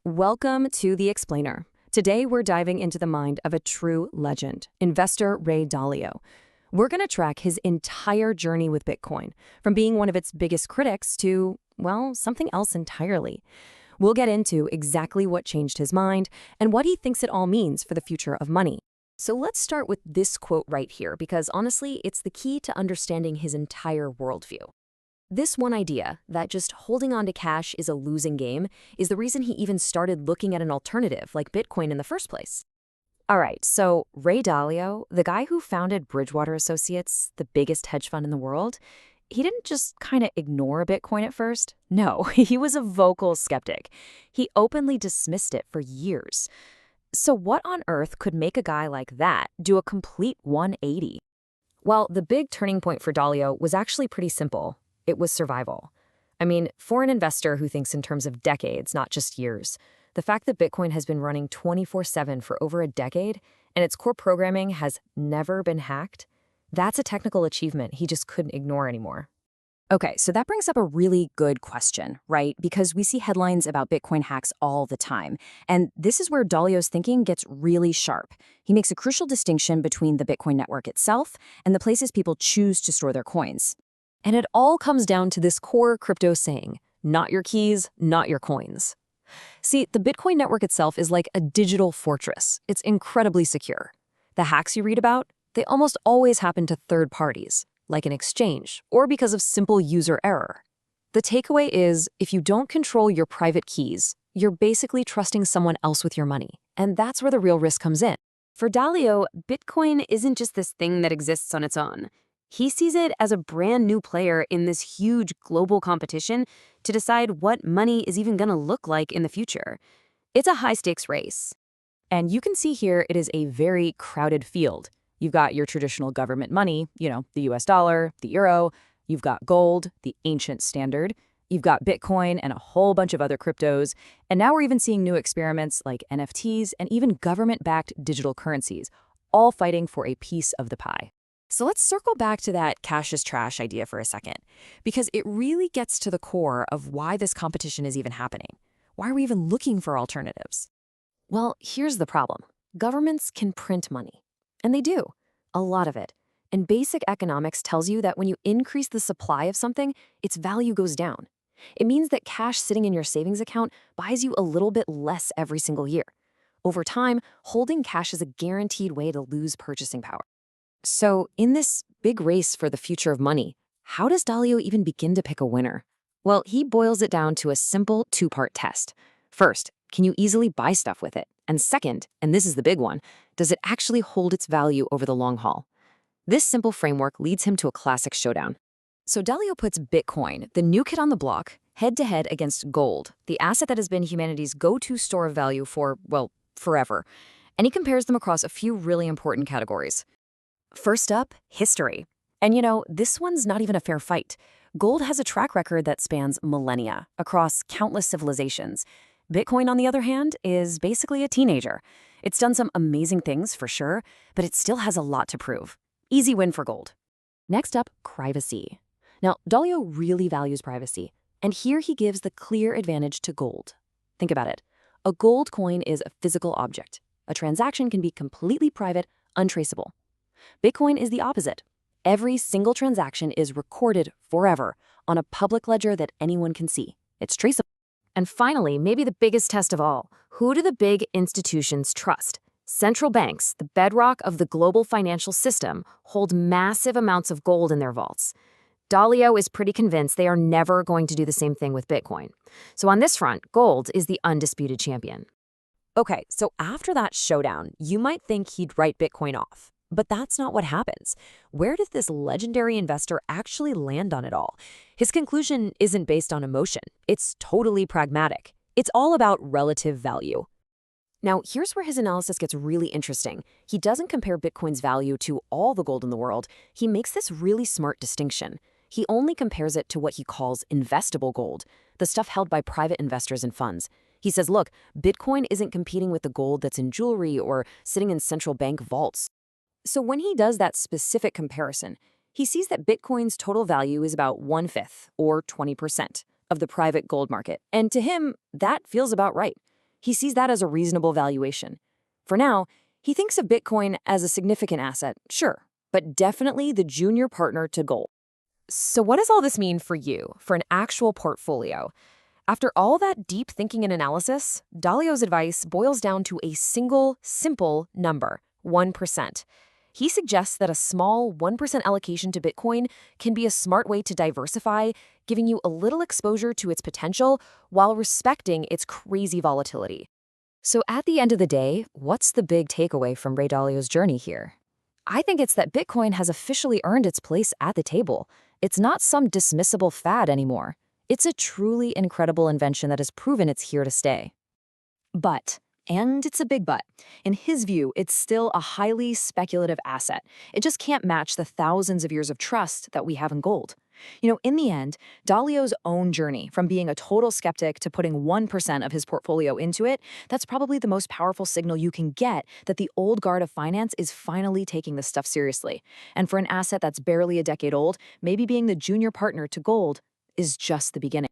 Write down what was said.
Welcome to The Explainer. Today we're diving into the mind of a true legend, investor Ray Dalio. We're going to track his entire journey with Bitcoin, from being one of its biggest critics to, well, something else entirely. We'll get into exactly what changed his mind and what he thinks it all means for the future of money. So let's start with this quote right here, because honestly, it's the key to understanding his entire worldview. This one idea, that just holding on to cash is a losing game, is the reason he even started looking at an alternative like Bitcoin in the first place. All right, so Ray Dalio, the guy who founded Bridgewater Associates, the biggest hedge fund in the world, he didn't just kind of ignore Bitcoin at first. No, he was a vocal skeptic. He openly dismissed it for years. So what on earth could make a guy like that do a complete 180? Well, the big turning point for Dalio was actually pretty simple. It was survival. I mean, for an investor who thinks in terms of decades, not just years, the fact that Bitcoin has been running 24/7 for over a decade and its core programming has never been hacked, that's a technical achievement he just couldn't ignore anymore. Okay, so that brings up a really good question, right? Because we see headlines about Bitcoin hacks all the time. And this is where Dalio's thinking gets really sharp. He makes a crucial distinction between the Bitcoin network itself and the places people choose to store their coins. And it all comes down to this core crypto saying, not your keys, not your coins. See, the Bitcoin network itself is like a digital fortress. It's incredibly secure. The hacks you read about, they almost always happen to third parties, like an exchange, or because of simple user error. The takeaway is, if you don't control your private keys, you're basically trusting someone else with your money. And that's where the real risk comes in. For Dalio, Bitcoin isn't just this thing that exists on its own. He sees it as a brand new player in this huge global competition to decide what money is even going to look like in the future. It's a high-stakes race. And you can see here it is a very crowded field. You've got your traditional government money, the US dollar, the euro. You've got gold, the ancient standard. You've got Bitcoin and a whole bunch of other cryptos. And now we're even seeing new experiments like NFTs and even government-backed digital currencies, all fighting for a piece of the pie. So let's circle back to that cash is trash idea for a second, because it really gets to the core of why this competition is even happening. Why are we even looking for alternatives? Well, here's the problem. Governments can print money. And they do. A lot of it. And basic economics tells you that when you increase the supply of something, its value goes down. It means that cash sitting in your savings account buys you a little bit less every single year. Over time, holding cash is a guaranteed way to lose purchasing power. So, in this big race for the future of money, how does Dalio even begin to pick a winner? Well, he boils it down to a simple two-part test. First, can you easily buy stuff with it? And second, and this is the big one, does it actually hold its value over the long haul? This simple framework leads him to a classic showdown. So Dalio puts Bitcoin, the new kid on the block, head-to-head against gold, the asset that has been humanity's go-to store of value for, well, forever. And he compares them across a few really important categories. First up, history. And this one's not even a fair fight. Gold has a track record that spans millennia across countless civilizations. Bitcoin, on the other hand, is basically a teenager. It's done some amazing things, for sure, but it still has a lot to prove. Easy win for gold. Next up, privacy. Now, Dalio really values privacy, and here he gives the clear advantage to gold. Think about it. A gold coin is a physical object. A transaction can be completely private, untraceable. Bitcoin is the opposite. Every single transaction is recorded forever on a public ledger that anyone can see. It's traceable. And finally, maybe the biggest test of all, who do the big institutions trust? Central banks, the bedrock of the global financial system, hold massive amounts of gold in their vaults. Dalio is pretty convinced they are never going to do the same thing with Bitcoin. So on this front, gold is the undisputed champion. Okay, so after that showdown, you might think he'd write Bitcoin off. But that's not what happens. Where does this legendary investor actually land on it all? His conclusion isn't based on emotion. It's totally pragmatic. It's all about relative value. Now, here's where his analysis gets really interesting. He doesn't compare Bitcoin's value to all the gold in the world. He makes this really smart distinction. He only compares it to what he calls investable gold, the stuff held by private investors and funds. He says, look, Bitcoin isn't competing with the gold that's in jewelry or sitting in central bank vaults. So when he does that specific comparison, he sees that Bitcoin's total value is about 1/5, or 20%, of the private gold market. And to him, that feels about right. He sees that as a reasonable valuation. For now, he thinks of Bitcoin as a significant asset, sure, but definitely the junior partner to gold. So what does all this mean for you, for an actual portfolio? After all that deep thinking and analysis, Dalio's advice boils down to a single, simple number, 1%. He suggests that a small 1% allocation to Bitcoin can be a smart way to diversify, giving you a little exposure to its potential while respecting its crazy volatility. So at the end of the day, what's the big takeaway from Ray Dalio's journey here? I think it's that Bitcoin has officially earned its place at the table. It's not some dismissible fad anymore. It's a truly incredible invention that has proven it's here to stay. But, and it's a big but, in his view, it's still a highly speculative asset. It just can't match the thousands of years of trust that we have in gold. In the end, Dalio's own journey from being a total skeptic to putting 1% of his portfolio into it, that's probably the most powerful signal you can get that the old guard of finance is finally taking this stuff seriously. And for an asset that's barely a decade old, maybe being the junior partner to gold is just the beginning.